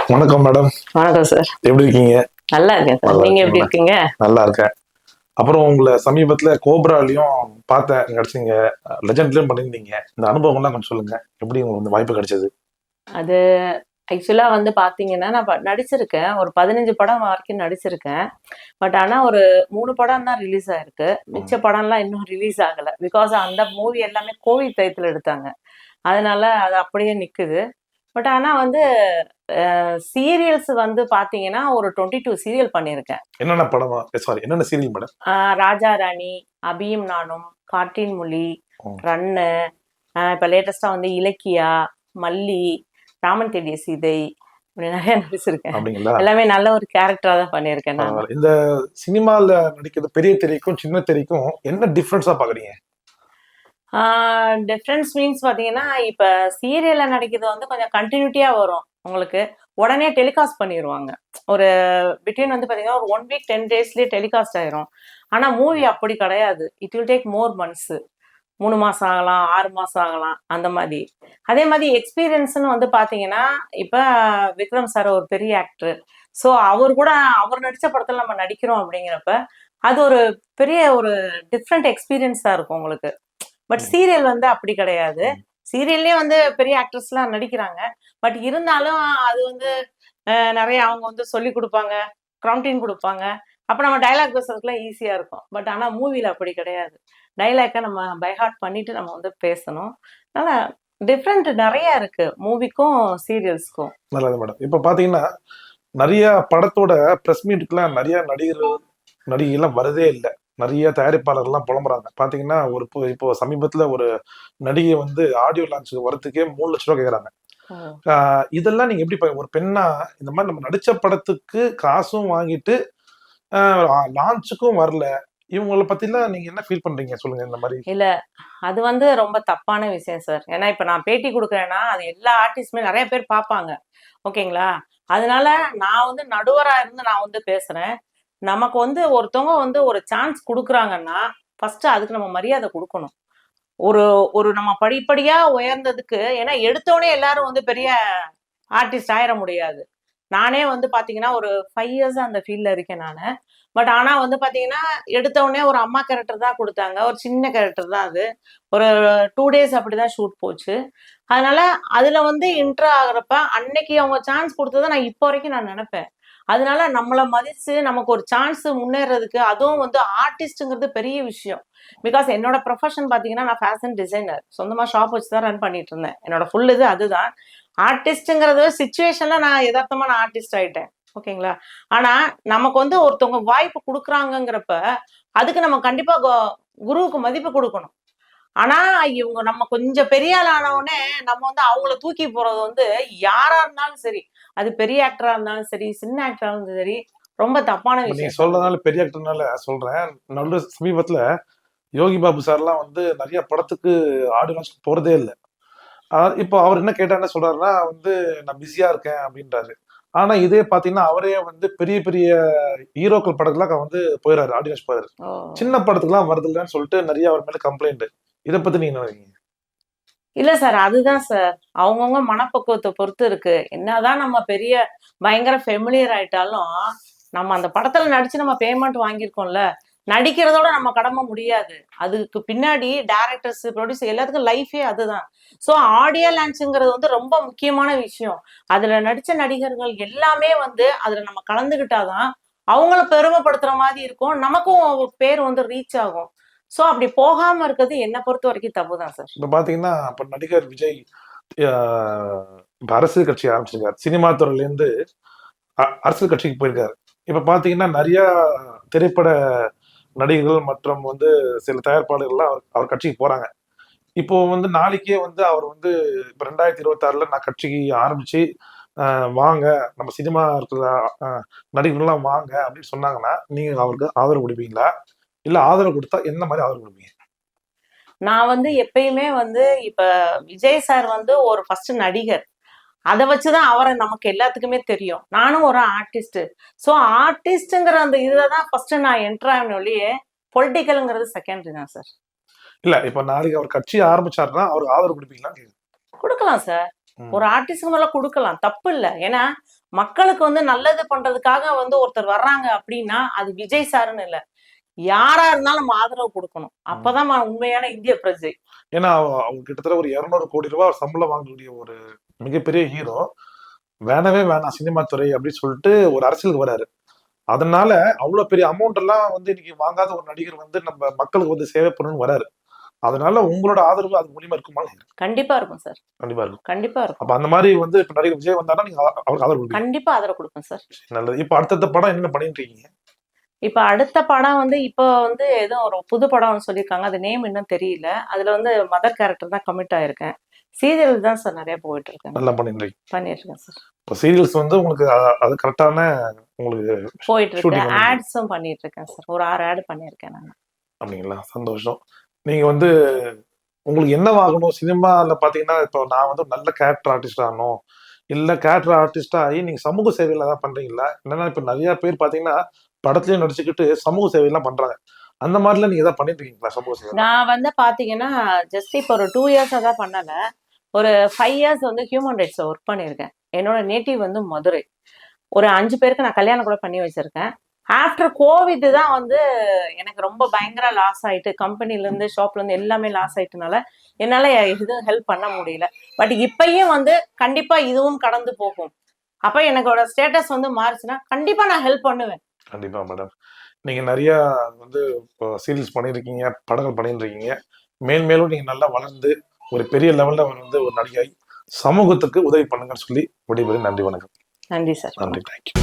வணக்கம் மேடம். வணக்கம் சார். எப்படி இருக்கீங்க? நல்லா இருக்கேன் சார். நல்லா நீங்க எப்படி இருக்கீங்களா? இருக்கீங்க? நல்லா இருக்கேன். அப்புறம் உங்களை சமீபத்துல கோப்ராலையும் பார்த்தேன், கிடைச்சீங்க. லெஜண்ட்லயும் பண்ணியிருந்தீங்க. இந்த அனுபவங்கள்லாம் கொஞ்சம் சொல்லுங்க. எப்படி உங்களுக்கு இந்த வாய்ப்பு கிடைச்சது? அது ஆக்சுவலா வந்து பாத்தீங்கன்னா, நான் நடிச்சிருக்கேன். ஒரு 15 படம் வரைக்கும் நடிச்சிருக்கேன். பட் ஆனா ஒரு 3 படம் தான் ரிலீஸ் ஆயிருக்கு. ம். மிச்ச படம்லாம் இன்னும் ரிலீஸ் ஆகல. பிகாஸ் அந்த மூவி எல்லாமே கோவிட் டயத்துல எடுத்தாங்க. அதனால அது அப்படியே நிக்குது. பட் ஆனா வந்து சீரியல்ஸ் வந்து பாத்தீங்கன்னா, ஒரு 22 சீரியல் பண்ணியிருக்கேன். என்னென்ன படமா? சாரி, என்னென்ன சீரியல் மேடம்? ராஜா ராணி, அபியும் நானும், காற்றின் மொழி, ம். ரன்னு, இப்ப லேட்டஸ்டா வந்து இலக்கியா, மல்லி, ராமன் தேடிய சீதை, இப்படி நிறைய நடிச்சிருக்கேன். அப்படிங்களா? எல்லாமே நல்ல ஒரு கேரக்டரா தான் பண்ணியிருக்கேன் நானு. பரவாயில்ல. இந்த சினிமால நடிக்கிறது பெரிய திரைக்கும் சின்ன திரைக்கும் என்ன டிஃபரன்ஸா பாக்குறீங்க? டிஃப்ரென்ஸ் மீன்ஸ் பார்த்தீங்கன்னா, இப்ப சீரியல்ல நடிக்கிறது வந்து கொஞ்சம் கன்டினியூட்டியா வரும் உங்களுக்கு. உடனே டெலிகாஸ்ட் பண்ணிருவாங்க. ஒரு பிட்வீன் வந்து பார்த்தீங்கன்னா, ஒரு 1 வீக் 10 டேஸ்லயே டெலிகாஸ்ட் ஆயிரும். ஆனா மூவி அப்படி கிடையாது. It will take more months. 3 மாசம் ஆகலாம், 6 மாசம் ஆகலாம், அந்த மாரி. அதே மாரி எக்ஸ்பீரியன்ஸ்ன்னு வந்து பார்த்தீங்கன்னா, இப்ப விக்ரம் சார் ஒரு பெரிய ஆக்டர். ஸோ அவர் கூட அவர் நடிச்ச படத்துல நம்ம நடிக்கிறோம் அப்படிங்கிறப்ப, அது ஒரு பெரிய ஒரு டிஃப்ரெண்ட் எக்ஸ்பீரியன்ஸா இருக்கும் உங்களுக்கு. பட் ம். சீரியல் வந்து அப்படி கிடையாது. ம். சீரியல்லயே வந்து பெரிய ஆக்டர்ஸ்லாம் நடிக்கிறாங்க. பட் இருந்தாலும் அது வந்து நெறைய அவங்க வந்து சொல்லிக் குடுப்பாங்க, ப்ராம்ப்டிங் குடுப்பாங்க. அப்ப நம்ம டயலாக் பேசுறதுக்குலாம் ஈஸியா இருக்கும். பட் ஆனா மூவில அப்படி கிடையாது. டயலாக்க நம்ம பை ஹார்ட் பண்ணிட்டு நம்ம வந்து பேசணும். அதனால டிஃபரெண்ட் நெறைய இருக்கு. மூவிக்கும், சீரியல்ஸ்க்கும். நல்லது மேடம். இப்ப பாத்தீங்கன்னா, நெறைய படத்தோட பிரஸ் மீட்டுக்குலாம் நெறைய நடிகர்கள், நடிகைலாம் வரதே இல்ல. நெறைய தயாரிப்பாளர்கள்லாம் புலம்புறாங்க. பாத்தீங்கன்னா, ஒரு இப்போ சமீபத்துல ஒரு நடிகை வந்து ஆடியோ லான்ச்சுக்கு வரதுக்கே ரூ. 3,00,000 கேக்குறாங்க. ஓ! ஆ இதெல்லாம் நீங்க எப்படி ஒரு பெண்ணா இந்த மாரி நம்ம நடிச்ச படத்துக்கு காசும் வாங்கிட்டு, ஆ லான்ச்சுக்கும் வரல. இவங்கள பத்திலாம் நீங்க என்ன ஃபீல் பண்றீங்க? சொல்லுங்க இந்த மாரி. இல்ல. அது வந்து ரொம்ப தப்பான விஷயம் சார். ஏன்னா, இப்ப நான் பேட்டி குடுக்குறேன்னா, அது எல்லா ஆர்டிஸ்ட்டுமே நெறைய பேர் பார்ப்பாங்க. ஓகேங்களா? அதனால நான் வந்து நடுவரா இருந்து நான் வந்து பேசுறேன். நமக்கு வந்து ஒருத்தவங்க வந்து ஒரு சான்ஸ் குடுக்குறாங்கன்னா, ஃபர்ஸ்ட்டு அதுக்கு நம்ம மரியாதை குடுக்கணும். ஒரு ஒரு நம்ம படிப்படியா உயர்ந்ததுக்கு ஏன்னா எடுத்தோனே எல்லாரும் வந்து பெரிய ஆர்டிஸ்ட் ஆயிர முடியாது. நானே வந்து பார்த்தீங்கன்னா, ஒரு 5 இயர்ஸா அந்த ஃபீல்ட்ல இருக்கேன் நானு. பட் ஆனா வந்து பார்த்தீங்கன்னா, எடுத்த உடனே ஒரு அம்மா கேரக்டர் தான் குடுத்தாங்க. ஒரு சின்ன கேரக்டர் தான் அது. ஒரு 2 டேஸ் அப்படிதான் ஷூட் போச்சு. அதனால அதுல வந்து இன்டர் ஆகுறப்ப, அன்னைக்கு அவங்க சான்ஸ் குடுத்தத நான் இப்ப வரைக்கும் நான் நெனப்பேன். அதனால நம்மள மதிச்சு நமக்கு ஒரு சான்ஸ் முன்னேறதுக்கு அதுவும் வந்து ஆர்டிஸ்ட்ங்கிறது பெரிய விஷயம். பிகாஸ் என்னோட ப்ரொஃபஷன் பார்த்தீங்கன்னா, நான் ஃபேஷன் டிசைனர். சொந்தமா ஷாப் வச்சு தான் ரன் பண்ணிட்டு இருந்தேன். என்னோட ஃபுல் இது அதுதான். ஆர்டிஸ்ட்ங்கிறது சிச்சுவேஷன்ல நான் எதார்த்தமா நான் ஆர்டிஸ்ட் ஆயிட்டேன். ஓகேங்களா? ஆனா, நமக்கு வந்து ஒருத்தவங்க வாய்ப்பு குடுக்குறாங்கங்கிறப்ப, அதுக்கு நம்ம கண்டிப்பா குருவுக்கு மதிப்பு குடுக்கணும். ஆனா, இவங்க நம்ம கொஞ்சம் பெரிய ஆள் ஆன உடனே, நம்ம வந்து அவங்கள தூக்கி போறது வந்து யாரா இருந்தாலும் சரி, அது பெரிய ஆக்டரா இருந்தாலும் சரி, சின்ன ஆக்டரா இருந்தாலும் சரி, ரொம்ப தப்பான இப்ப நீங்க விஷயம் சார் அது. சொல்றதுனால பெரிய ஆக்டர்னால சொல்றேன். சமீபத்துல யோகி பாபு சார்லாம் வந்து நெறைய படத்துக்கு ஆடியோ லான்ச்சுக்கு போறதே இல்ல. இப்போ அவர் என்ன கேட்டா என்ன சொல்றாருன்னா வந்து, "நான் பிஸியா இருக்கேன்" அப்படின்றாரு. ஆனா இதே பார்த்தீங்கன்னா, அவரே வந்து பெரிய பெரிய ஹீரோக்கள் படத்துக்குலாம் வந்து போயிறாரு. Audio launch போயிறாரு. ஓ! சின்ன படத்துக்குலாம் வரதில்லன்னு சொல்லிட்டு நெறைய அவர் மேல கம்ப்ளைண்ட். இத பத்தி நீங்க என்ன நினைக்கிறீங்க? இல்ல சார். அதுதான் சார். அவங்கவங்க மனப்பக்குவத்த பொறுத்து இருக்கு. என்னதான் நம்ம பெரிய பயங்கர ஃபெமிலியர் ஆயிட்டாலும், நம்ம அந்த படத்துல நடிச்சு நம்ம பேமெண்ட் வாங்கியிருக்கோம்ல. நடிக்கிறதோட நம்ம கடமை முடியாது. அதுக்கு பின்னாடி டைரக்டர்ஸ், புரொடியூசர் எல்லாத்துக்கும் லைஃபே அதுதான். ஸோ ஆடியோ லான்ச்ங்கிறது வந்து ரொம்ப முக்கியமான விஷயம். அதுல நடிச்ச நடிகர்கள் எல்லாமே வந்து அதுல நம்ம கலந்துக்கிட்டா தான், அவங்கள பெருமைப்படுத்துற மாரி இருக்கும். நமக்கும் பேர் வந்து ரீச் ஆகும். ஸோ அப்படி போகாம இருக்கிறது என்ன பொறுத்த வரைக்கும் தப்பு தான் சார். இப்ப பார்த்தீங்கன்னா, இப்ப நடிகர் விஜய் அ இப்ப அரசியல் கட்சி ஆரம்பிச்சிருக்காரு. சினிமா துறையிலேருந்து அரசியல் கட்சிக்கு போயிருக்காரு. இப்ப பார்த்தீங்கன்னா, நெறைய திரைப்பட நடிகர்கள் மற்றும் வந்து சில தயாரிப்பாளர்கள்லாம் அவர் அவர் கட்சிக்கு போறாங்க. இப்போ வந்து நாளைக்கே வந்து அவர் வந்து இப்ப 2026ல நான் கட்சிக்கு ஆரம்பிச்சு, வாங்க நம்ம சினிமா இருக்கிற அ நடிகர்கள்லாம் வாங்க அப்படின்னு சொன்னாங்கன்னா, நீங்க அவருக்கு ஆதரவு குடுப்பீங்களா? இல்ல ஆதரவு குடுத்தா எந்த மாரி ஆதரவு குடுப்பீங்க? நான் வந்து எப்பயுமே வந்து இப்ப விஜய் சார் வந்து ஒரு ஃபர்ஸ்ட் நடிகர். அத வச்சு தான் அவர நமக்கு எல்லாத்துக்குமே தெரியும். நானும் ஒரு ஆர்டிஸ்ட். ஸோ ஆர்டிஸ்ட்ங்கிற அந்த இதுல தான் ஃபர்ஸ்ட் நான் என்டர் ஆவேனே ஒழிய, பொலிட்டிக்கல்ங்கிறது செகண்டரி தான் சார். இல்ல இப்ப நாளைக்கு அவர் கட்சி ஆரம்பிச்சாருன்னா, அவருக்கு ஆதரவு குடுப்பீங்களான்னு கேக்குறேன். குடுக்கலாம் சார். ம். ஒரு ஆர்டிஸ்ட்க்கு மேல குடுக்கலாம். தப்பு இல்ல. ஏன்னா, மக்களுக்கு வந்து நல்லது பண்றதுக்காக வந்து ஒருத்தர் வர்றாங்க அப்படின்னா அது விஜய் சாருன்னு இல்ல, யாரா இருந்தாலும் நம்ம ஆதரவு கொடுக்கணும். அப்பதான் உண்மையான இந்திய பிரஜை. ஏன்னா அவங்க கிட்டத்தட்ட ஒரு 200 கோடி ரூபாய் சம்பளம் வாங்கக்கூடிய ஒரு மிகப்பெரிய ஹீரோ வேணவே வேணாம் சினிமா துறை அப்படின்னு சொல்லிட்டு ஒரு அரசியலுக்கு வராரு. அதனால அவ்வளவு பெரிய அமௌண்ட் எல்லாம் வந்து இன்னைக்கு வாங்காத ஒரு நடிகர் வந்து நம்ம மக்களுக்கு வந்து சேவை பண்ணணும்னு வராரு. அதனால உங்களோட ஆதரவு அது மூலியமா இருக்குமா? கண்டிப்பா இருக்கும் சார். கண்டிப்பா இருக்கும். கண்டிப்பா இருக்கும். அப்ப அந்த மாதிரி வந்து இப்ப நடிகர் விஜய் வந்தாருன்னா நீங்க அவருக்கு ஆதரவு கொடுப்பீங்க? கண்டிப்பா ஆதரவு கொடுப்பேன் சார். நல்லது. இப்ப அடுத்தடுத்த படம் என்ன பண்ணிட்டு இருக்கீங்க? இப்ப அடுத்த படம் வந்து இப்போ வந்து ஏதோ ஒரு புது படம்னு சொல்லியிருக்காங்க. அது நேம் இன்னும் தெரியல. அதுல வந்து மதர் கேரக்டர் தான் கமிட் ஆயிருக்கேன். சீரியல் தான் சார் நிறைய போயிட்டு இருக்கேன். நல்லா பண்ணிட்டு பண்ணிருக்கேன் சார். இப்போ சீரியல்ஸ் வந்து உங்களுக்கு அது கரெக்டான உங்களுக்கு போயிட்டு இருக்கு. shooting வந்து- ஆட்ஸும் பண்ணிட்டு இருக்கேன் சார். ஒரு 6 ஆட் பண்ணியிருக்கேன் நான். அப்படிங்களா? சந்தோஷம். நீங்க வந்து உங்களுக்கு என்னவாகணும் சினிமால பாத்தீங்கன்னா, இப்போ நான் வந்து நல்ல கேரக்டர் ஆர்டிஸ்ட் ஆகணும், இல்ல கேரக்டர் ஆர்டிஸ்டா ஆகி நீங்க சமூக சேவையில ஏதாவது பண்றீங்களா? என்னன்னா இப்ப நிறைய பேர் பாத்தீங்கன்னா படத்துலயும் நடிச்சுக்கிட்டு சமூக சேவை எல்லாம் பண்றாங்க. அந்த மாதிரிலாம் நீங்க ஏதாவது பண்ணிட்டு இருக்கீங்களா சமூக சேவை? நான் வந்து பாத்தீங்கன்னா ஜஸ்ட் இப்போ ஒரு 2 இயர்ஸா தான் பண்ணல. ஒரு 5 இயர்ஸ் வந்து ஹியூமன் ரைட்ஸ்ல ஒர்க் பண்ணியிருக்கேன். என்னோட நேட்டிவ் வந்து மதுரை. ஒரு 5 பேருக்கு நான் கல்யாணம் கூட பண்ணி வச்சிருக்கேன். ஆஃப்டர் கோவிட் தான் வந்து எனக்கு ரொம்ப பயங்கர லாஸ் ஆயிட்டு, கம்பெனில இருந்து ஷாப்ல இருந்து எல்லாமே லாஸ் ஆயிட்டனால என்னால எதுவும் ஹெல்ப் பண்ண முடியல. பட் இப்பயும் வந்து கண்டிப்பா இதுவும் கடந்து போகும். அப்ப எனக்கோட ஸ்டேட்டஸ் வந்து மாறுச்சுன்னா கண்டிப்பா நான் ஹெல்ப் பண்ணுவேன். கண்டிப்பா மேடம். நீங்க நிறைய வந்து சீரியல்ஸ் பண்ணியிருக்கீங்க, படங்கள் பண்ணிட்டு இருக்கீங்க. மேலும் நீங்க நல்லா வளர்ந்து ஒரு பெரிய லெவல்ல வந்து ஒரு நடிகை சமூகத்துக்கு உதவி பண்ணுங்கன்னு சொல்லி விடைபெறுகிறேன். நன்றி, வணக்கம். நன்றி சார். நன்றி, தேங்க்யூ.